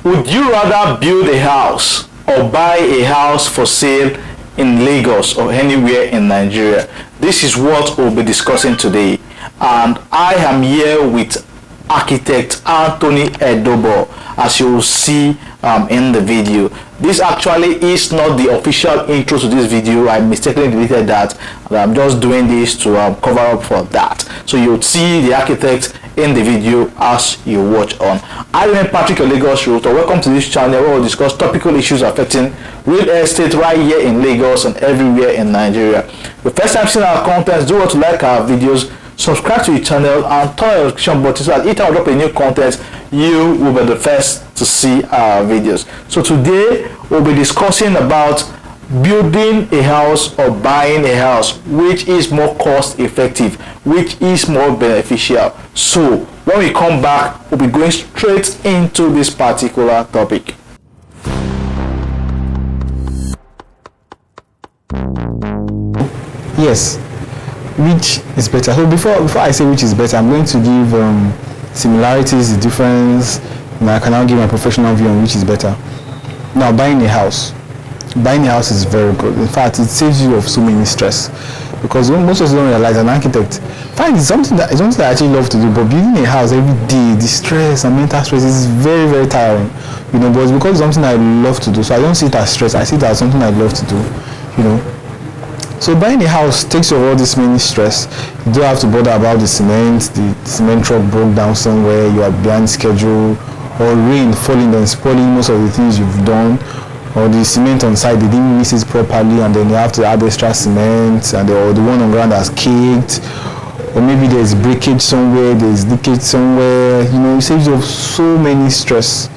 Would you rather build a house or buy a house for sale in Lagos or anywhere in Nigeria? This is what we'll be discussing today, and I am here with architect Anthony Edobo, as you will see in the video. This actually is not the official intro to this video. I mistakenly deleted that, and I'm just doing this to cover up for that. So you'll see the architect in the video as you watch on. I am Patrick, your Lagos Realtor. Welcome to this channel where we'll discuss topical issues affecting real estate right here in Lagos and everywhere in Nigeria. The first time seeing our contents, do want to like our videos, subscribe to the channel, and turn on the notification button so that each time we drop a new content, you will be the first to see our videos. So today we'll be discussing about building a house or buying a house, which is more cost effective, which is more beneficial. So when we come back, we'll be going straight into this particular topic. Yes, which is better? So before I say which is better, I'm going to give similarities, the difference, and I can now give my professional view on which is better. Now, buying a house is very good. In fact, it saves you of so many stress, because most of us don't realize an architect it's something that I actually love to do, but building a house every day, the stress and mental stress is very, very tiring, but it's because it's something I love to do, so I don't see it as stress. I see it as something I love to do. So buying a house takes you all this many stress. You don't have to bother about the cement truck broke down somewhere, you are behind schedule, or rain falling and spoiling most of the things you've done, or the cement on site, they didn't mix it properly and then you have to add extra cement, or the one on ground has caked, or maybe there's breakage somewhere, there's leakage somewhere. It saves you of so many stress,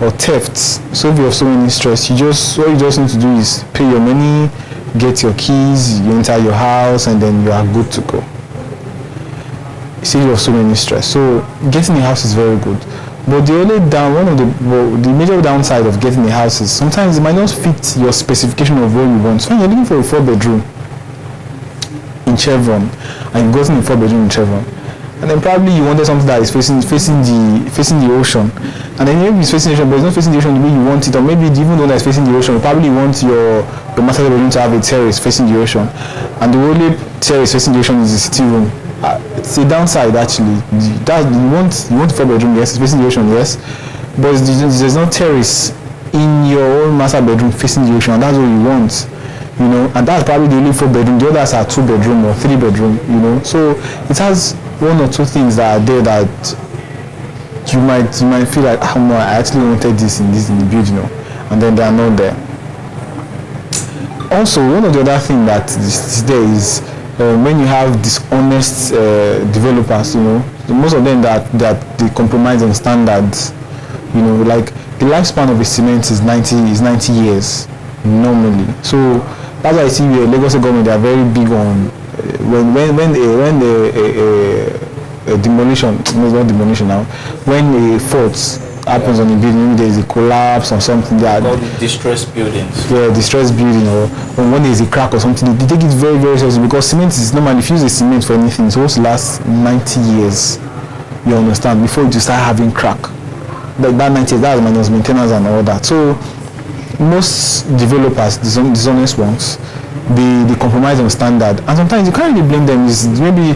or thefts. Save you of so many stress. All you just need to do is pay your money, get your keys, you enter your house, and then you are good to go. It saves you of so many stress. So getting a house is very good. But the major downside of getting a house is sometimes it might not fit your specification of what you want. So when you're looking for a 4-bedroom in Chevron, and you've gotten a 4-bedroom in Chevron, and then probably you wanted something that is facing the ocean, and then maybe it's facing the ocean, but it's not facing the ocean the way you want it, or maybe even though it's facing the ocean, you probably want your master bedroom to have a terrace facing the ocean, and the only terrace facing the ocean is the city room. It's a downside actually. You want a 4-bedroom, yes, it's facing the ocean, yes, but there's no terrace in your own master bedroom facing the ocean, and that's what you want, and that's probably the only 4-bedroom. The others are 2-bedroom or 3-bedroom, so it has one or two things that are there that you might feel like, no, I actually wanted this in the build, and then they are not there. Also, one of the other things that is there is when you have dishonest developers, most of them that they compromise on standards, like the lifespan of a cement is 90 years normally. So that's why I see the Lagos government, they are very big on when a demolition, no, it's not demolition now, when a fault happens on a building, there is a collapse or something, distressed buildings. Yeah, distressed building, or when there is a crack or something, they take it very, very seriously, because cement is normal. If you use a cement for anything, it's supposed to last 90 years, you understand, before you start having crack. That 90 years, that's minus maintenance and all that. So most developers, dishonest ones, they compromise on standard, and sometimes you can't really blame them. Is maybe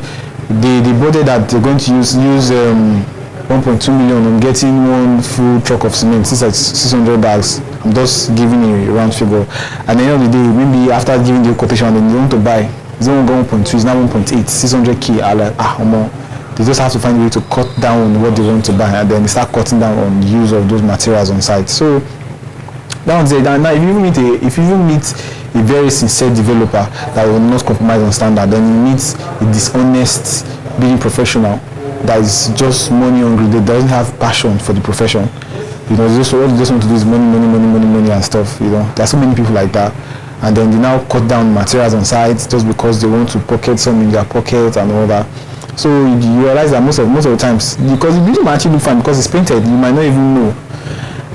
they bother that they're going to use 1.2 million on getting one full truck of cement. It's like 600 bags. I'm just giving a round figure. At the end of the day, maybe after giving the quotation, then they want to buy. It's not 1.2, it's now 1.8, 600k. I'm like, they just have to find a way to cut down on what they want to buy, and then they start cutting down on the use of those materials on site. So that's it. Now, if you meet a very sincere developer that will not compromise on standard, then you meet a dishonest building professional that is just money hungry, that doesn't have passion for the profession. Just all they just want to do is money and stuff. There are so many people like that, and then they now cut down materials on site just because they want to pocket some in their pocket and all that. So you realize that most of the times, because the building might actually look fine because it's painted, you might not even know.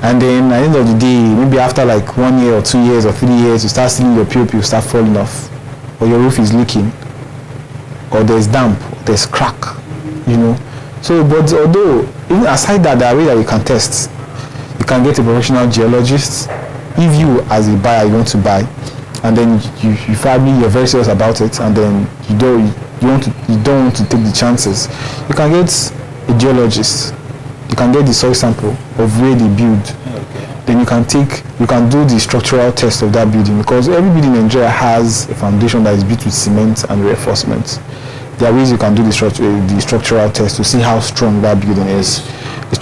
And then at the end of the day, maybe after like 1 year or 2 years or 3 years, you start seeing your POP will start falling off, or your roof is leaking, or there's damp, or there's crack, So, but although, even aside that, there are ways that you can test. can get a professional geologist. If you as a buyer you want to buy, and then you probably you're very serious about it, and then you don't want to take the chances, you can get a geologist. You can get the soil sample of where they build. Then you can do the structural test of that building, because every building in Nigeria has a foundation that is built with cement and reinforcement. There are ways you can do the structural test to see how strong that building is.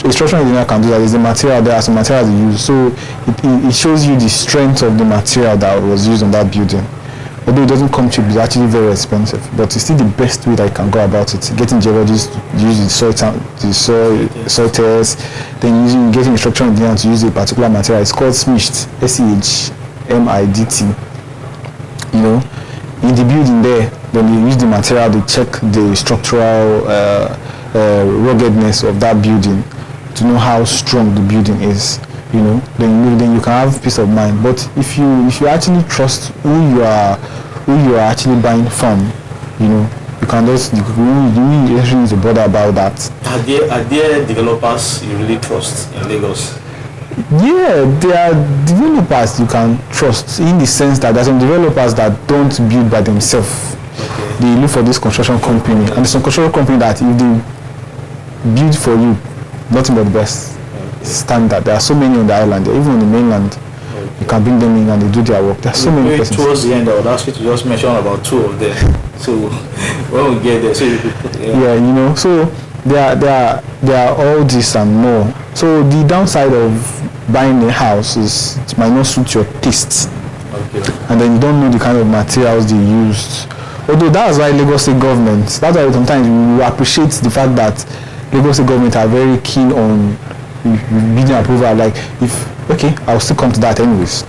A structural engineer can do that. There's the material, there are some materials they use, so it shows you the strength of the material that was used on that building. Although it doesn't come cheap, it's actually very expensive, but it's still the best way that you can go about it. Getting geologists to use the soil test, then getting a structural engineer to use a particular material. It's called SMIDT, SEHMIDT. You know, in the building there, when they use the material, they check the structural ruggedness of that building to know how strong the building is. You know, then you can have peace of mind. But if you actually trust who you are actually buying from, you know, you can just you need to bother about that. Are there developers you really trust in Lagos? Yeah, there are developers you can trust, in the sense that there are some developers that don't build by themselves. Okay. They look for this construction company, and there's some construction company that if they build for you, nothing but the best. Standard. There are so many on the island, even on the mainland. You can bring them in and they do their work. There are so many persons. Towards the end, I would ask you to just mention about two of them. So when we get there, so you could put you know, so there are all this and more. So the downside of buying a house is it might not suit your taste. Okay. And then you don't know the kind of materials they used. Although that's why Lagos State government, that's why sometimes we appreciate the fact that Lagos State government are very keen on building approval. Like, I'll still come to that anyways.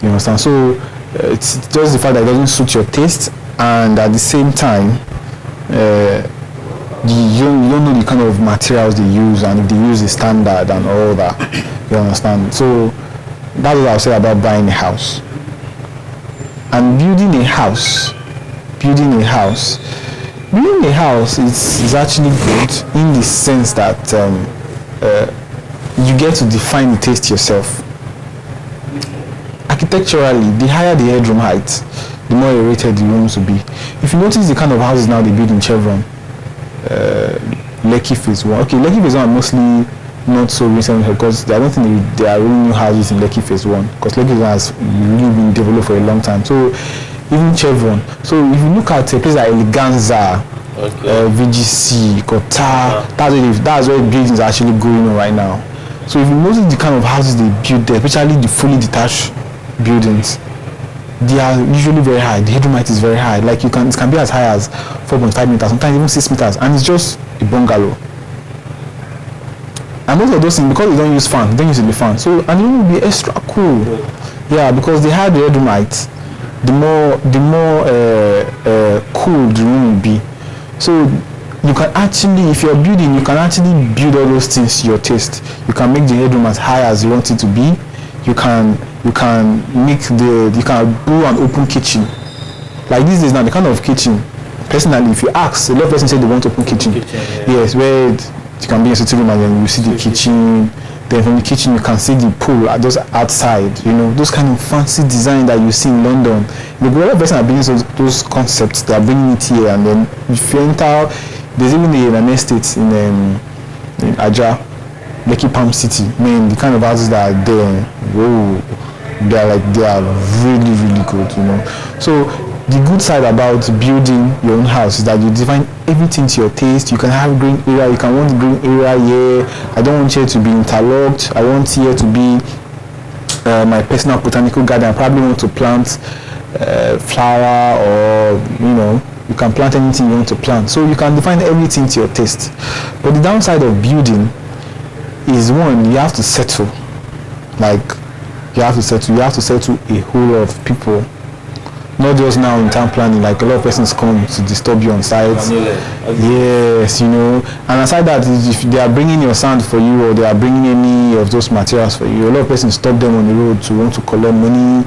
You understand? So it's just the fact that it doesn't suit your taste, and at the same time, you don't know the kind of materials they use, and if they use the standard and all that. You understand? So that's what I'll say about buying a house. And building a house is actually good in the sense that you get to define the taste yourself. Architecturally, the higher the headroom height, the more aerated the rooms will be. If you notice the kind of houses now they build in Chevron, Lekki Phase 1. Okay, Lekki Phase 1 are mostly not so recent, because I don't think there are really new houses in Lekki Phase 1, because Lekki Phase 1 has really been developed for a long time. So even Chevron. So if you look at a place like Eleganza, VGC, Kota, that's where buildings are actually going on right now. So if you notice the kind of houses they build there, especially the fully detached buildings, they are usually very high. The headroom height is very high. Like it can be as high as 4.5 meters, sometimes even 6 meters, and it's just a bungalow. And most of those things, because they don't use fan, they don't use the fan. So and it will be extra cool. Yeah, because they have the headroom height, the more cool the room will be. So you can actually, if you're building, you can actually build all those things to your taste. You can make the headroom as high as you want it to be. You can do an open kitchen. Like these days now, the kind of kitchen, personally, if you ask, a lot of persons say they want open kitchen. Yes, where you can be in a sitting room and then you see the kitchen. Then from the kitchen you can see the pool just outside. You know, those kind of fancy design that you see in London. The lot of persons are bringing those concepts. They are bringing it here, and then if you enter, there's even an estate in Aja, Lekki Palm City. Man, the kind of houses that are there, whoa, they are really, really good, you know. So the good side about building your own house is that you define everything to your taste. You can have green area, you can want green area here. I don't want here to be interlocked. I want here to be my personal botanical garden. I probably want to plant flower, or you know, you can plant anything you want to plant. So you can define everything to your taste. But the downside of building is, one, you have to settle. You have to settle a whole lot of people. Not just now in town planning, like a lot of persons come to disturb you on site. Yes, you know. And aside that, if they are bringing your sand for you, or they are bringing any of those materials for you, a lot of persons stop them on the road to want to collect money.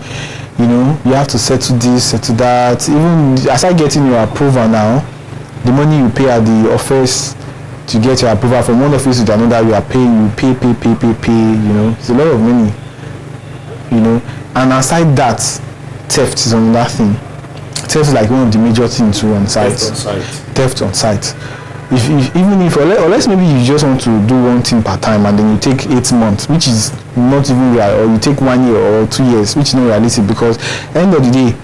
You know, you have to settle this, settle that. Even aside getting your approval now, the money you pay at the office to get your approval from one office to another. You are paying, you pay. It's a lot of money, and aside that, theft is another thing. Theft is like one of the major things too on site. Theft on site. Or let's maybe you just want to do one thing per time and then you take 8 months, which is not even real, or you take 1 year or 2 years, which is not realistic, because at the end of the day,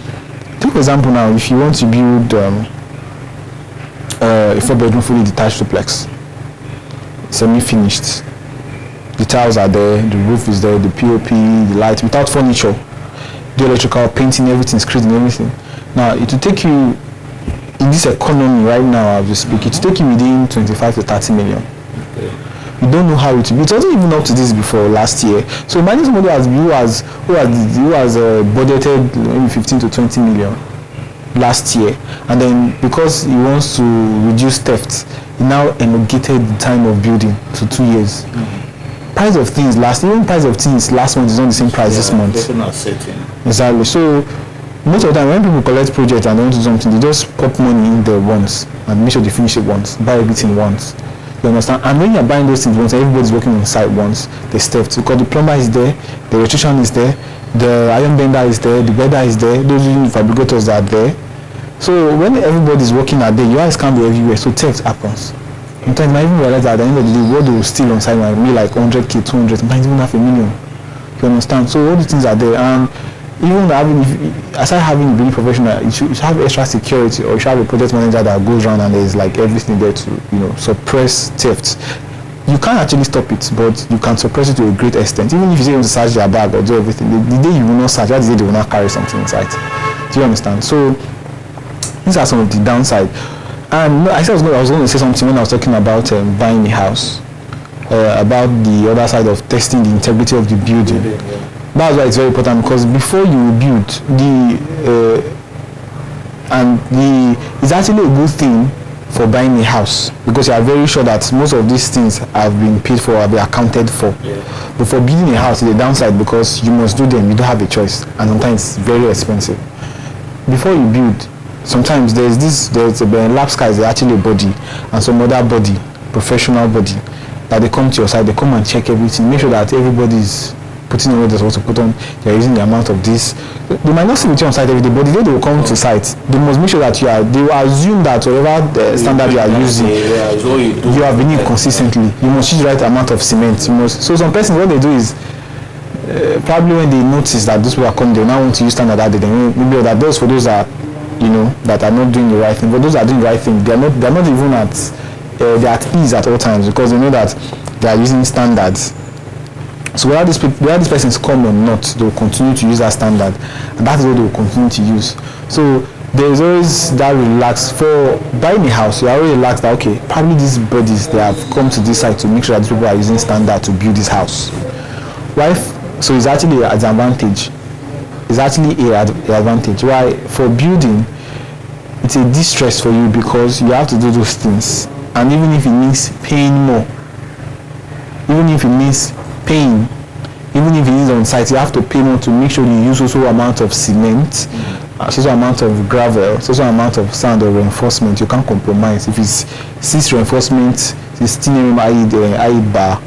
take for example now, if you want to build a 4-bedroom fully detached duplex, semi-finished, the tiles are there, the roof is there, the POP, the light, without furniture, the electrical, painting, everything, screening, everything. Now it will take you, in this economy right now as we speak, it will take you within 25 to 30 million. Okay. You don't know how it will be. It wasn't even up to this before last year. So imagine somebody who has budgeted maybe 15 to 20 million last year, and then because he wants to reduce theft, he now elongated the time of building to 2 years. Price of things last month is not the same price this month. Exactly. So most of the time when people collect projects and they want to do something, they just pop money in there once and make sure they finish it once, buy everything once. You understand? And when you're buying those things once, everybody's working on site once, there's theft, because the plumber is there, the electrician is there, the iron bender is there, the welder is there, those fabricators are there. So when everybody's working at there, your eyes can't be everywhere, so theft happens. Sometimes I even realize that at the end of the day, what they will steal on site might be like 100k, 200, sometimes even $500,000. You understand? So all these things are there, and even aside having really professional, you should have extra security, or you should have a project manager that goes around and there's like everything there to suppress theft. You can't actually stop it, but you can suppress it to a great extent. Even if you say you want to search their bag or do everything, the day you will not search, that's the day they will not carry something inside. Do you understand? So these are some of the downside. And I said I was going to say something when I was talking about buying a house, about the other side of testing the integrity of the building. That's why it's very important, because before you build it's actually a good thing for buying a house, because you are very sure that most of these things have been paid for, have been accounted for. But for building a house, it's a downside, because you must do them, you don't have a choice, and sometimes it's very expensive. Before you build, sometimes there's a lab skies, they're actually a body, and some other body, professional body, that they come to your side, they come and check everything, make sure that everybody's putting on what they're supposed to put on, they're using the amount of this. They might not see with you on site every day, but the day they will come to site, they must make sure that they will assume that whatever standard you are using, you have been in consistently. You must use the right amount of cement. So some persons, what they do is, probably when they notice that those people are coming, they now want to use standard that they maybe that those for those that that are not doing the right thing. But those that are doing the right thing, they're not even they're at ease at all times, because they know that they are using standards. So whether these persons come or not, they will continue to use that standard, and that is what they will continue to use. So there is always that relaxed. For buying a house, you are already relaxed that okay, probably these bodies, they have come to this site to make sure that these people are using standard to build this house. So it's actually an advantage. It's actually an advantage. Why? For building, it's a distress for you, because you have to do those things, and even if it means paying more, even if it is on site, you have to pay more to make sure you use so amount of cement, so amount of gravel, so amount of sand or reinforcement. You can't compromise. If it's 6 reinforcement, 16 IE bar,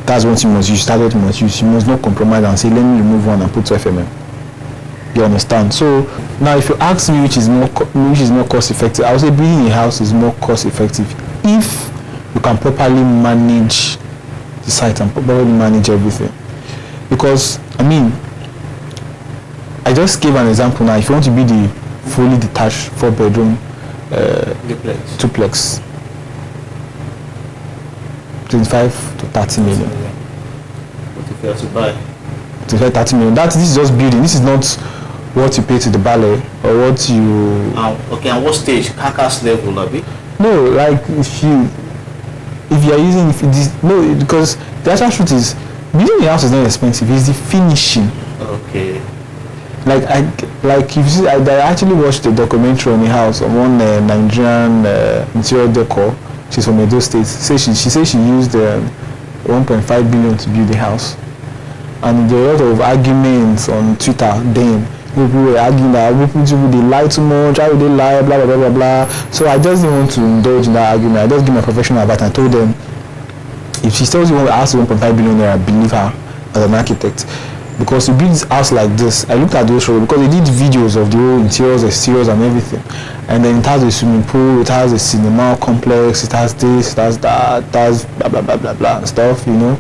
that's what you must use. That's what you must use. You must not compromise and say, let me remove one and put 12 mm. You understand? So now, if you ask me which is more cost effective, I would say building a house is more cost effective if you can properly manage the site and properly manage everything. Because I just gave an example now. If you want to build a fully detached 4-bedroom duplex, 25 to 30 million. What if you have to buy? 30 million. This is just building. This is not what you pay to the ballet or what you. Okay, and what stage? Carcass level, Abi? No, like if you are using because the actual truth is building a house is not expensive. It's the finishing. Okay. Like if you see, I actually watched a documentary on a house on one Nigerian interior decor. She's from Edo State. She said she used 1.5 billion to build the house, and there were a lot of arguments on Twitter then People were arguing that people they lie too much, why would they lie, blah blah blah blah blah. So I just didn't want to indulge in that argument. I just give my professional advice and told them, if she tells you want to ask 1.5 billion naira, believe her as an architect. Because to build this house like this, I looked at those shows because they did videos of the whole interiors, exteriors and everything. And then it has a swimming pool, it has a cinema complex, it has this, it has that, it has blah blah blah blah blah stuff, you know.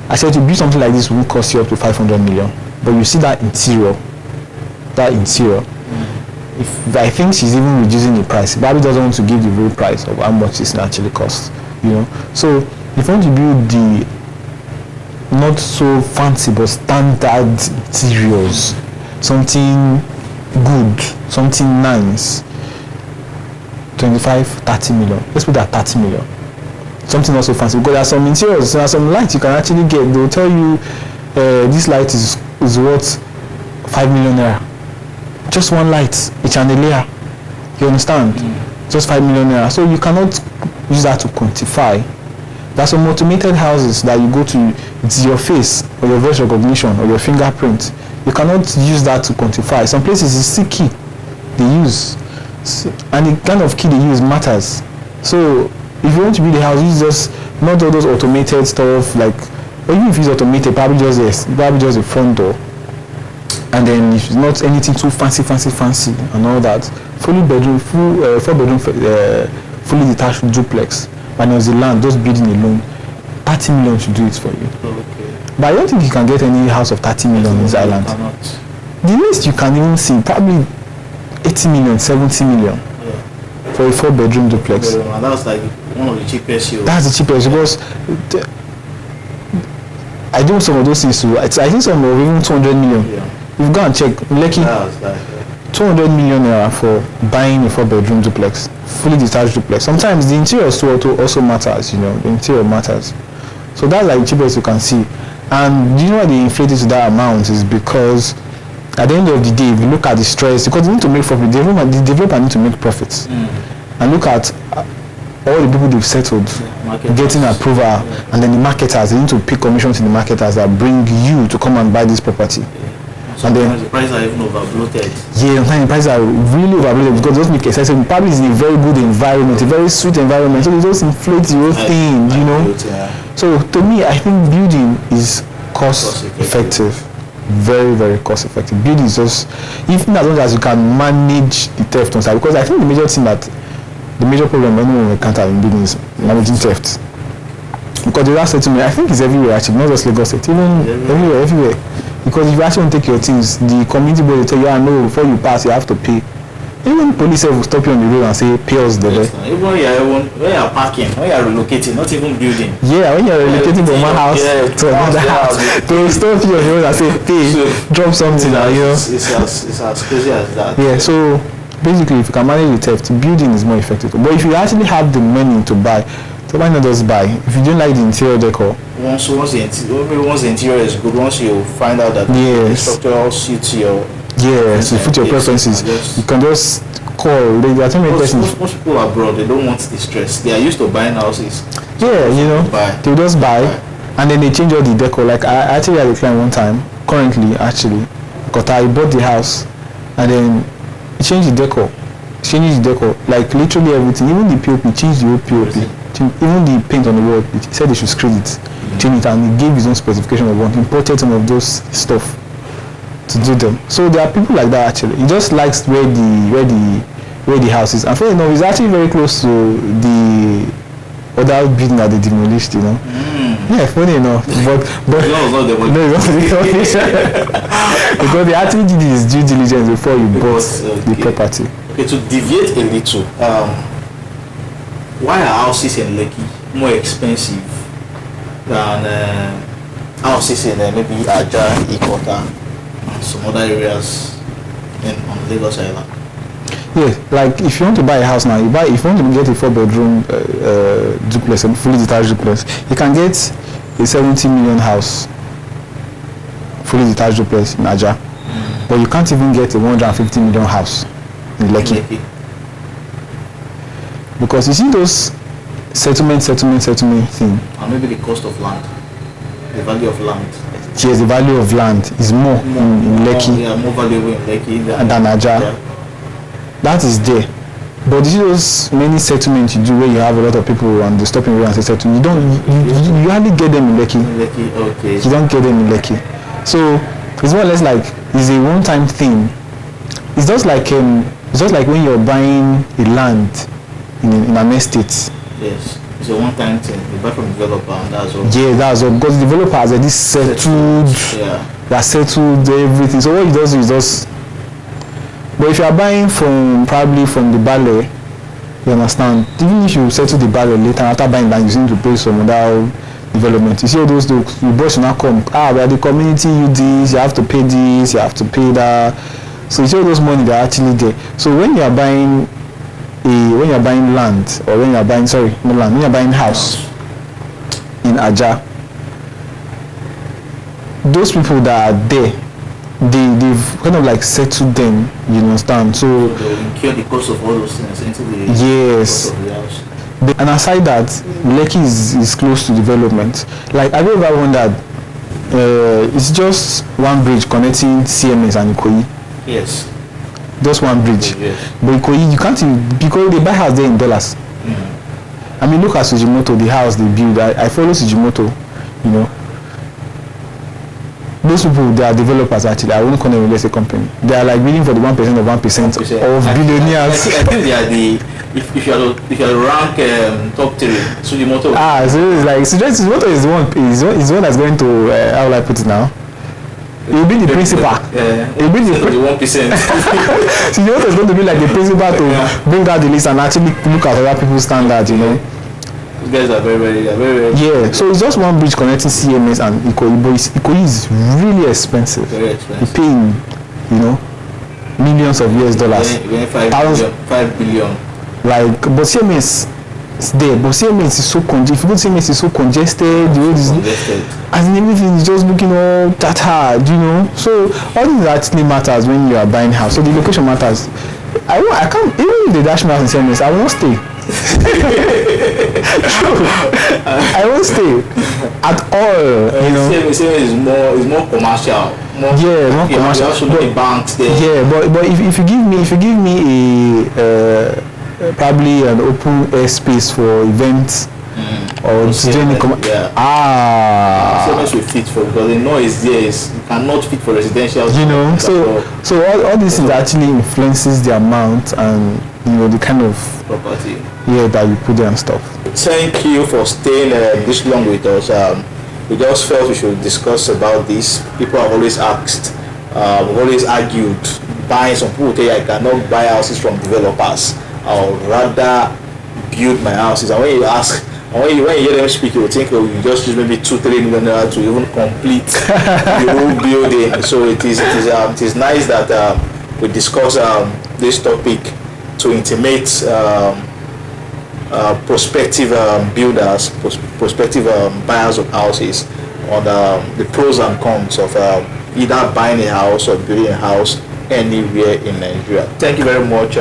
I said to build something like this will cost you up to 500 million. But you see that interior, if I think she's even reducing the price. Barbie doesn't want to give the real price of how much it actually costs, you know. So if you want to build the not so fancy but standard interiors, something good, something nice, 25-30 million. Let's put that 30 million. Something not so fancy, because there are some interiors, there are some lights you can actually get. They'll tell you this light is worth 5 million naira. Just one light, a chandelier. You understand? Just 5 million naira. So you cannot use that to quantify. There are some automated houses that you go to, it's your face or your voice recognition or your fingerprint. You cannot use that to quantify. Some places it's still key they use, and the kind of key they use matters. So if you want to build a house, use just not all those automated stuff, like, or even if it's automated, probably just a front door, and then if it's not anything too fancy and all that, four bedroom fully detached duplex. And there's the land, just building alone, 30 million to do it for you. Okay. But I don't think you can get any house of 30 million in this island. The least you can even see, probably 80 million, 70 million for a 4-bedroom duplex. And that's like one of the cheapest. That's the cheapest, because I do some of those things too. I think some of even 200 million. Yeah. You've got and check, Lekki, 200 million naira for buying a 4-bedroom duplex, fully detached duplex. Sometimes the interior also matters, you know, the interior matters. So that's like the cheapest you can see. And you know why they inflated to that amount is because at the end of the day, if you look at the stress, because they need to make profit, the developer need to make profits. And look at all the people they've settled, getting approval, and then the marketers, they need to pay commission to the marketers that bring you to come and buy this property. And then the prices are even overbloated. Yeah, sometimes the prices are really overbloated because those make excessive. Probably is in a very good environment, a very sweet environment. So they just inflate the whole thing, you know. So to me, I think building is cost effective. Very, very cost effective. Building is just, even as long as you can manage the theft on side. Because I think the major problem anyone encounter in building is managing theft. Because the last settlement, I think it's everywhere actually, not just Lagos State, even everywhere. Because if you actually want to take your things, the community board will tell you, no, before you pass, you have to pay. Even police will stop you on the road and say, pay us the rest. Even when you're parking, when you're relocating, not even building. Yeah, when you're relocating from one house to another house, they will stop you on the road and say, pay, drop something. It's as crazy as that. Yeah, so basically, if you can manage the theft, building is more effective. But if you actually have the money to buy, so why not just buy? If you don't like the interior decor, once the interior is good, once you find out that the structure suits your to fit your preferences, you can just call. Most people abroad, they don't want the stress. They are used to buying houses. Yeah, you know, they just buy and then they change all the decor. Like I actually had a client one time, currently actually, because I bought the house and then he changed the decor. Like literally everything, even the POP, changed the whole POP. Even the paint on the wall, he said they should screen it, change it, and he gave his own specification of one. He imported some of those stuff to do them. So there are people like that actually. He just likes where the house is. And funny enough, it's actually very close to the other building that they demolished, you know. Yeah, funny enough. But no, it's not demolished. Because they actually did his due diligence before he bought the property. Okay, to deviate a little, why are houses in Lekki more expensive than houses in maybe Aja, Ikota, and some other areas on Lagos Island? Yeah, like if you want to buy a house now, if you want to get a 4-bedroom duplex, a fully detached duplex, you can get a 70 million house, fully detached duplex in Aja, but you can't even get a 150 million house in Lekki. Because you see those settlement thing. And maybe the cost of land, the value of land. yes, the value of land is more in Lekki more valuable in Lekki than Aja. Yeah. That is there. But you see those many settlements you do where you have a lot of people and they stop in and say settle. You don't. You hardly get them in Lekki. Okay. You don't get them in Lekki. So it's more or less like it's a one-time thing. It's just like when you're buying a land in an estate. Yes. It's a one-time thing. You buy from the developer and that's all. Yeah, that's all. Because the developer has already settled. Yeah. They are settled everything. So what he does is just. But if you are buying probably from the ballet, you understand. Even if you settle the ballet later after buying land, you need to pay some other development. You see all those the boys will not come. Well, the community you this, you have to pay this, you have to pay that. So you see all those money they're actually there. So when you are buying land, or when you are buying when you are buying house in Aja, those people that are there, they've kind of like settled them, you understand. So they will incur the cost of all those things into the yes. cost of the house. And aside that, Lekki is close to development. Like have you ever wondered? It's just one bridge connecting CMS and Ikoyi. Yes. Just one bridge. Yes. But Ikoyi, you can't even, because they buy house there in dollars. I mean, look at Sujimoto, the house they build. I follow Sujimoto, you know. Those people, they are developers actually. I won't call them a real estate company. They are like bidding for the 1% of 1% of billionaires. I think they are the, if you are to rank top 3, Sujimoto. So it's like Sujimoto is the one that's going to, how will I put it now? He'll be the principal. He'll be the 1%. Sujimoto is going to be like the principal to bring out the list and actually look at other people's standards, you know. These guys are very yeah, so it's just one bridge connecting CMS and Ikoyi, but Ikoyi is really expensive. Very expensive. You're paying, you know, millions of US dollars. 5 billion. Like, but CMS is there, but CMS is so congested. If you go to CMS, it's so congested. The road is congested. And everything is just looking all that hard, you know. So all these actually matters when you are buying house. So the location matters. I can't, even if they dash me out in CMS, I will not stay. I won't stay at all. You know, is more commercial. More commercial. Also the banks there. Yeah, but if you give me a probably an open air space for events or doing CMS will fit for, because the noise there is cannot fit for residential. You know, so all these things actually influences the amount and, you know, the kind of property that you put there and stuff. Thank you for staying this long with us. We just felt we should discuss about this. People have always asked, always argued, buying. Some people tell you I cannot buy houses from developers. I would rather build my houses. And when you ask, and when you hear them speak, you will think, oh, you just use maybe 2-3 million naira to even complete the whole building. So it is nice that we discuss this topic to intimate prospective builders, prospective buyers of houses on the pros and cons of either buying a house or building a house anywhere in Nigeria. Thank you very much,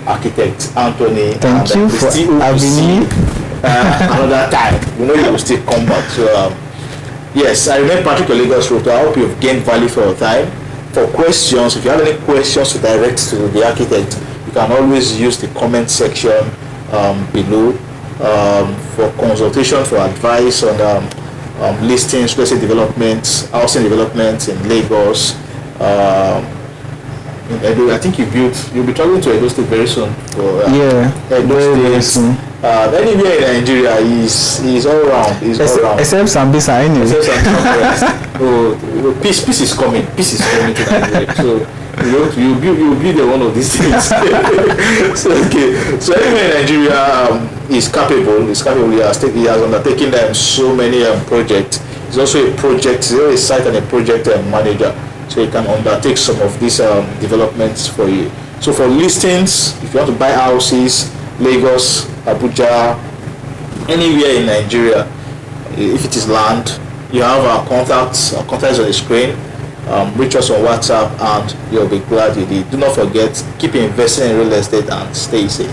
Architect Anthony. Thank you for having me. Another time. We know you will still come back. So yes, I remain Patrick Lagos Realtor. I hope you've gained value for your time. For questions, if you have any questions to direct to the architect, you can always use the comment section below for consultation, for advice on listings, real estate developments, housing developments in Lagos. In Edo, I think you'll be traveling to Edo State very soon. For, very soon. Anywhere in Nigeria, he's all around. Except Sambisa, anyway. Except Sambisa. Peace is coming. Peace is coming to Nigeria. So you'll be the one of these things. So anyway, in Nigeria is capable. He has undertaken so many projects. He's also he's a site and a project manager. So he can undertake some of these developments for you. So for listings, if you want to buy houses, Lagos, Abuja, anywhere in Nigeria, if it is land, you have our contacts. Our contacts on the screen. Reach us on WhatsApp and you'll be glad you did. Do not forget, keep investing in real estate and stay safe.